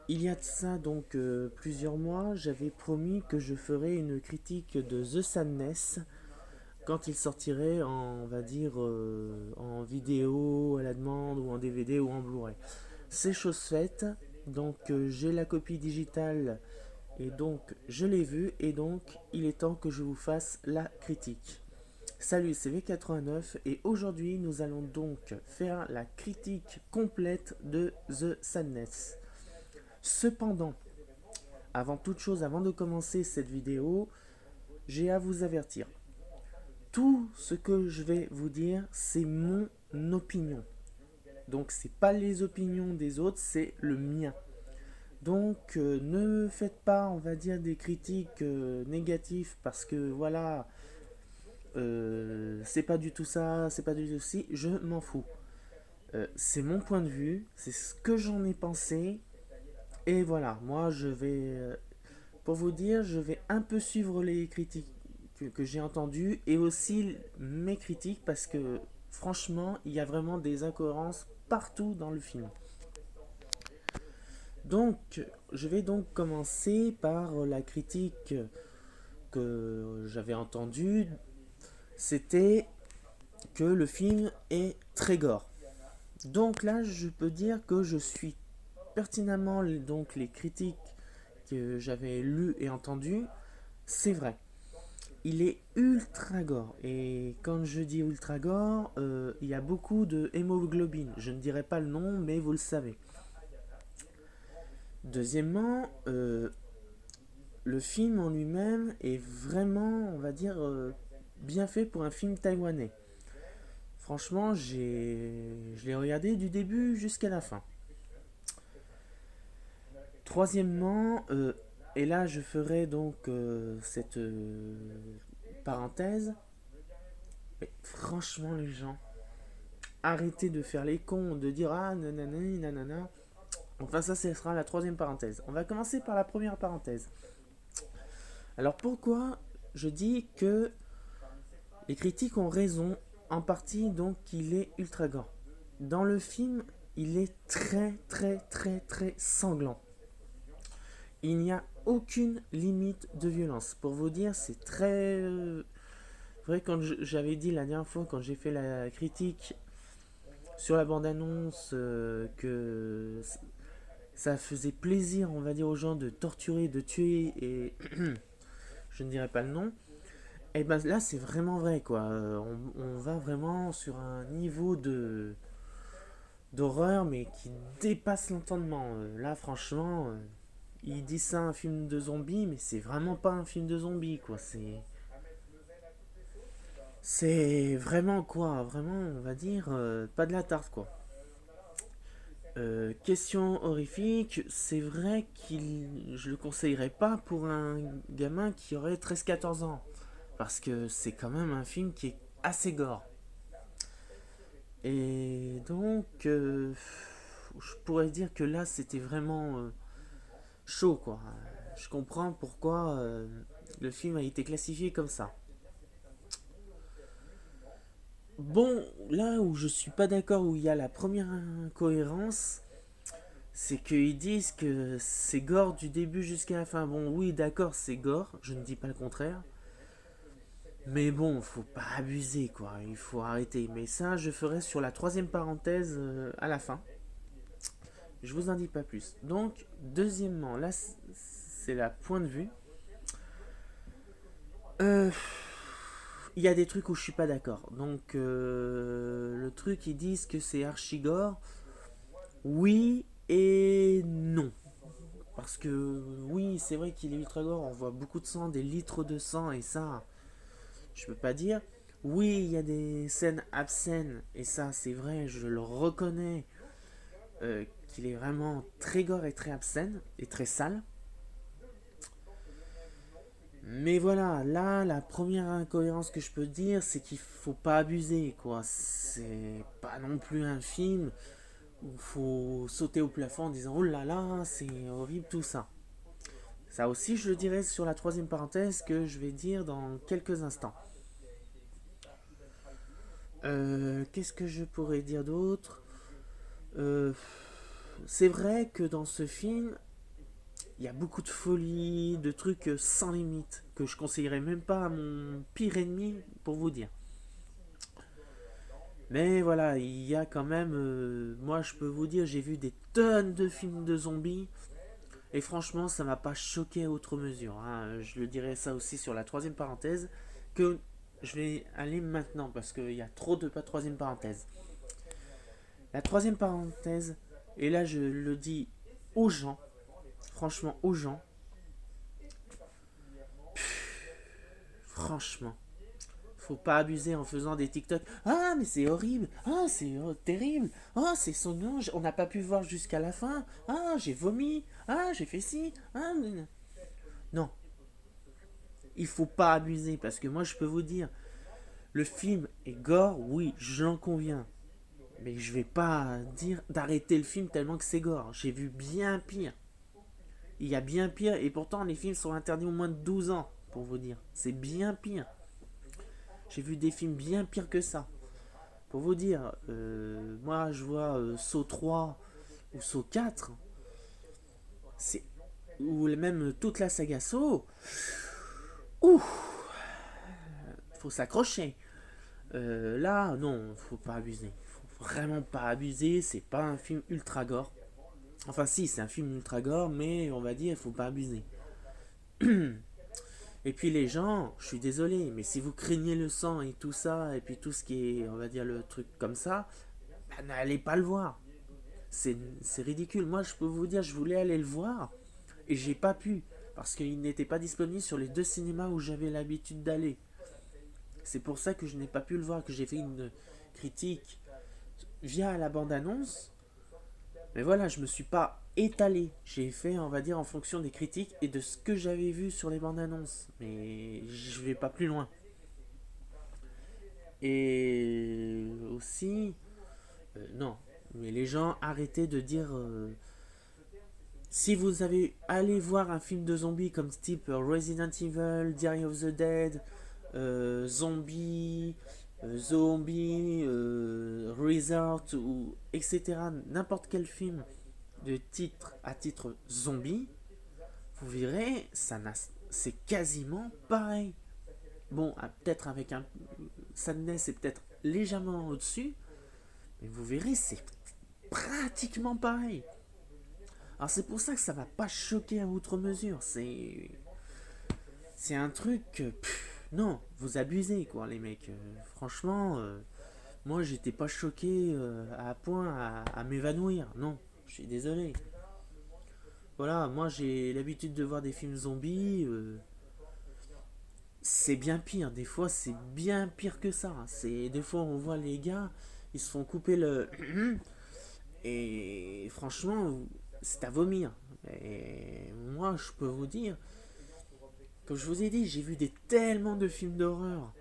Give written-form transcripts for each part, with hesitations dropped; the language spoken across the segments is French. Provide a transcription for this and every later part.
Il y a de ça donc plusieurs mois, j'avais promis que je ferais une critique de The Sadness quand il sortirait en, on va dire, en vidéo à la demande ou en DVD ou en Blu-ray. C'est chose faite, donc j'ai la copie digitale et donc je l'ai vue et donc il est temps que je vous fasse la critique. Salut, c'est V89 et aujourd'hui nous allons donc faire la critique complète de The Sadness. Cependant, avant toute chose, avant de commencer cette vidéo, j'ai à vous avertir. Tout ce que je vais vous dire, c'est mon opinion. Donc c'est pas les opinions des autres, c'est le mien. Donc ne faites pas, on va dire, des critiques négatives parce que voilà, c'est pas du tout ça, c'est pas du tout ci, je m'en fous. C'est mon point de vue, c'est ce que j'en ai pensé, et voilà, moi je vais, pour vous dire, je vais un peu suivre les critiques que j'ai entendues et aussi mes critiques parce que franchement, il y a vraiment des incohérences partout dans le film. Donc, je vais donc commencer par la critique que j'avais entendue. C'était que le film est très gore. Donc là, je peux dire que je suis pertinemment donc les critiques que j'avais lues et entendues. C'est vrai. Il est ultra gore. Et quand je dis ultra gore, il y a beaucoup de hémoglobine. Je ne dirai pas le nom, mais vous le savez. Deuxièmement, le film en lui-même est vraiment, on va dire, bien fait pour un film taïwanais. Franchement, je l'ai regardé du début jusqu'à la fin. Troisièmement, et là je ferai donc cette parenthèse, mais franchement les gens, arrêtez de faire les cons, de dire ah nanana nanana. Enfin ça, ce sera la troisième parenthèse. On va commencer par la première parenthèse. Alors pourquoi je dis que les critiques ont raison en partie donc qu'il est ultra gore. Dans le film, il est très très très très sanglant. Il n'y a aucune limite de violence. Pour vous dire, c'est très vrai quand j'avais dit la dernière fois quand j'ai fait la critique sur la bande-annonce que ça faisait plaisir, on va dire, aux gens de torturer, de tuer et je ne dirais pas le nom. Et ben là, c'est vraiment vrai quoi. On va vraiment sur un niveau de d'horreur mais qui dépasse l'entendement. Là, franchement, il dit ça un film de zombies, mais c'est vraiment pas un film de zombies quoi. C'est vraiment quoi, vraiment, on va dire, pas de la tarte quoi. Question horrifique, c'est vrai qu'il je le conseillerais pas pour un gamin qui aurait 13 14 ans. Parce que c'est quand même un film qui est assez gore. Et donc, je pourrais dire que là, c'était vraiment chaud, quoi. Je comprends pourquoi le film a été classifié comme ça. Bon, là où je suis pas d'accord, où il y a la première incohérence, c'est qu'ils disent que c'est gore du début jusqu'à la fin. Bon, oui, d'accord, c'est gore, je ne dis pas le contraire. Mais bon, faut pas abuser, quoi. Il faut arrêter. Mais ça, je ferai sur la troisième parenthèse à la fin. Je vous en dis pas plus. Donc, deuxièmement, là, c'est la point de vue. Euh, Il y a des trucs où je suis pas d'accord. Donc, le truc, ils disent que c'est archigore. Oui et non. Parce que, oui, c'est vrai qu'il est ultra gore. On voit beaucoup de sang, des litres de sang, et ça, je peux pas dire. Oui, il y a des scènes obscènes, et ça, c'est vrai, je le reconnais, qu'il est vraiment très gore et très obscène, et très sale. Mais voilà, là, la première incohérence que je peux dire, c'est qu'il faut pas abuser, quoi. C'est pas non plus un film où il faut sauter au plafond en disant oh là là, c'est horrible tout ça. Ça aussi, je le dirai sur la troisième parenthèse que je vais dire dans quelques instants. Qu'est-ce que je pourrais dire d'autre? C'est vrai que dans ce film, Il y a beaucoup de folie, de trucs sans limite, que je conseillerais même pas à mon pire ennemi, pour vous dire. Mais voilà, il y a quand même... moi, je peux vous dire, j'ai vu des tonnes de films de zombies. Et franchement, ça m'a pas choqué à outre mesure, hein. Je le dirais ça aussi sur la troisième parenthèse. Que je vais aller maintenant, parce qu'il y a trop de pas troisième parenthèse. La troisième parenthèse, et là je le dis aux gens, franchement aux gens, franchement, faut pas abuser en faisant des TikTok. Ah, mais c'est horrible. Ah, c'est terrible. Ah, c'est son nom. On n'a pas pu voir jusqu'à la fin. Ah, j'ai vomi. Ah, j'ai fait ci. Ah, non, il faut pas abuser parce que moi, je peux vous dire, le film est gore, oui, j'en conviens. Mais je vais pas dire d'arrêter le film tellement que c'est gore. J'ai vu bien pire. Il y a bien pire et pourtant les films sont interdits au moins de 12 ans, pour vous dire. C'est bien pire. J'ai vu des films bien pires que ça. Pour vous dire, moi je vois Saw 3 ou Saw 4, c'est, ou même toute la saga Saw, ouh, faut s'accrocher. Là, non, faut pas abuser. Faut vraiment pas abuser, c'est pas un film ultra gore. Enfin si, c'est un film ultra gore, mais on va dire, il faut pas abuser. Et puis les gens, je suis désolé, mais si vous craignez le sang et tout ça, et puis tout ce qui est, on va dire, le truc comme ça, bah, n'allez pas le voir. C'est ridicule. Moi, je peux vous dire, je voulais aller le voir, et j'ai pas pu, parce qu'il n'était pas disponible sur les deux cinémas où j'avais l'habitude d'aller. C'est pour ça que je n'ai pas pu le voir, que j'ai fait une critique via la bande-annonce. Mais voilà, je me suis pas étalé. J'ai fait, on va dire, en fonction des critiques et de ce que j'avais vu sur les bandes annonces. Mais je vais pas plus loin. Et aussi, non. Mais les gens, arrêtez de dire. Si vous avez allé voir un film de zombies comme type Resident Evil, Diary of the Dead, Zombie, Resort, ou etc., n'importe quel film de titre à titre zombie, vous verrez, c'est quasiment pareil. Bon, peut-être avec un Sadness, c'est peut-être légèrement au-dessus, mais vous verrez, c'est pratiquement pareil. Alors c'est pour ça que ça m'a pas choqué à outre mesure. C'est un truc non, vous abusez quoi les mecs. Franchement, moi j'étais pas choqué à point à m'évanouir. Non, je suis désolé. Voilà, moi j'ai l'habitude de voir des films zombies. C'est bien pire. Des fois, c'est bien pire que ça. C'est des fois on voit les gars, ils se font couper le et franchement, c'est à vomir. Et moi, je peux vous dire, comme je vous ai dit, j'ai vu tellement de films d'horreur,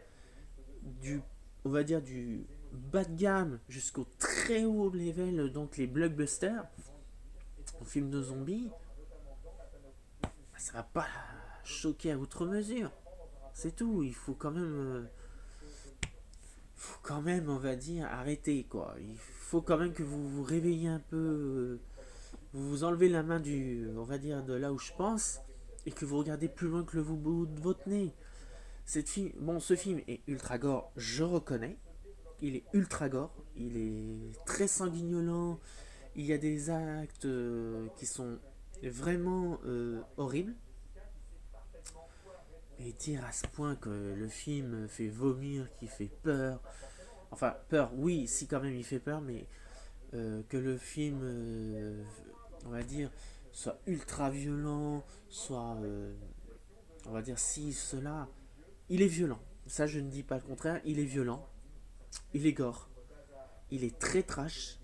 du, on va dire du bas de gamme jusqu'au très haut level, donc les blockbusters, en films de zombies, ça va pas choquer à outre mesure. C'est tout. Il faut quand même, on va dire, arrêter quoi. Il faut quand même que vous vous réveillez un peu, vous vous enlevez la main on va dire, de là où je pense, et que vous regardez plus loin que le bout de votre nez. Bon, ce film est ultra gore, je reconnais. Il est ultra gore, il est très sanguignolant. Il y a des actes qui sont vraiment horribles. Et dire à ce point que le film fait vomir, qu'il fait peur. Enfin, peur, oui, si quand même il fait peur, mais que le film, on va dire, soit ultra violent, soit, on va dire, si, cela. Il est violent. Ça, je ne dis pas le contraire. Il est violent. Il est gore. Il est très trash.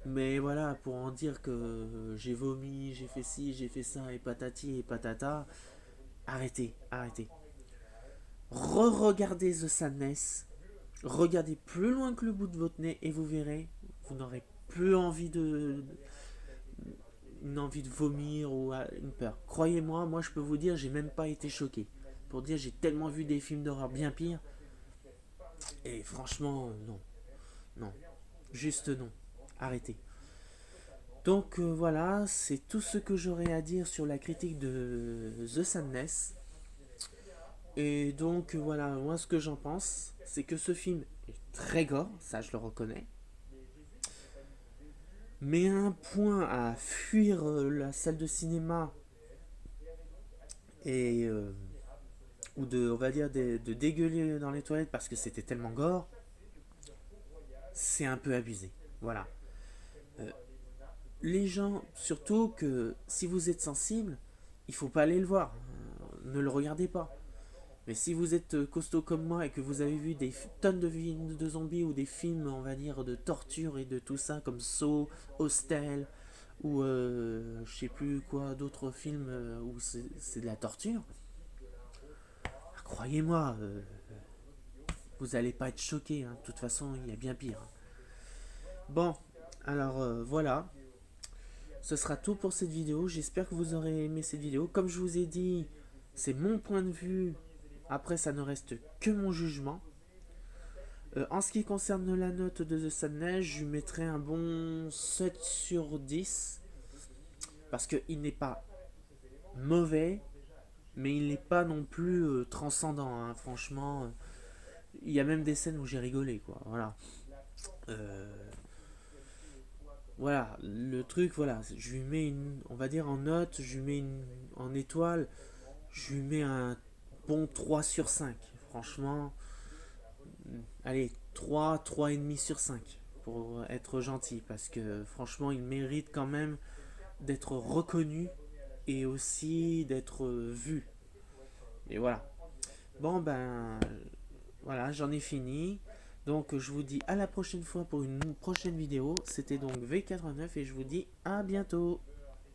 Mais voilà, pour en dire que j'ai vomi, j'ai fait ci, j'ai fait ça, et patati et patata, arrêtez, arrêtez. Re-regardez The Sadness. Regardez plus loin que le bout de votre nez et vous verrez, vous n'aurez plus envie de vomir ou une peur. Croyez-moi, moi je peux vous dire, j'ai même pas été choqué. Pour dire, j'ai tellement vu des films d'horreur bien pires. Et franchement, non. Non. Juste non. Arrêtez. Donc voilà, c'est tout ce que j'aurais à dire sur la critique de The Sadness. Et donc voilà, moi ce que j'en pense, c'est que ce film est très gore, ça je le reconnais. Mais un point à fuir la salle de cinéma et ou de, on va dire, de dégueuler dans les toilettes parce que c'était tellement gore, c'est un peu abusé. Voilà. Euh, les gens, surtout que si vous êtes sensible, il faut pas aller le voir. Ne le regardez pas. Mais si vous êtes costaud comme moi et que vous avez vu des tonnes de films de zombies ou des films, on va dire, de torture et de tout ça, comme Saw, Hostel, ou je sais plus quoi, d'autres films où c'est de la torture, croyez-moi, vous allez pas être choqué. Hein. De toute façon, il y a bien pire. Bon, alors voilà. Ce sera tout pour cette vidéo. J'espère que vous aurez aimé cette vidéo. Comme je vous ai dit, c'est mon point de vue. Après, ça ne reste que mon jugement. En ce qui concerne la note de The Sadness, je lui mettrai un bon 7 sur 10. Parce qu'il n'est pas mauvais, mais il n'est pas non plus transcendant. Hein. Franchement, il y a même des scènes où j'ai rigolé. Quoi. Voilà. Euh, voilà, le truc, voilà, je lui mets une, on va dire en note, je lui mets une, en étoile, je lui mets un bon 3 sur 5. Franchement, allez, 3,5 sur 5 pour être gentil, parce que franchement, il mérite quand même d'être reconnu et aussi d'être vu. Et voilà. Bon, ben, voilà, j'en ai fini. Donc, je vous dis à la prochaine fois pour une prochaine vidéo. C'était donc V89 et je vous dis à bientôt.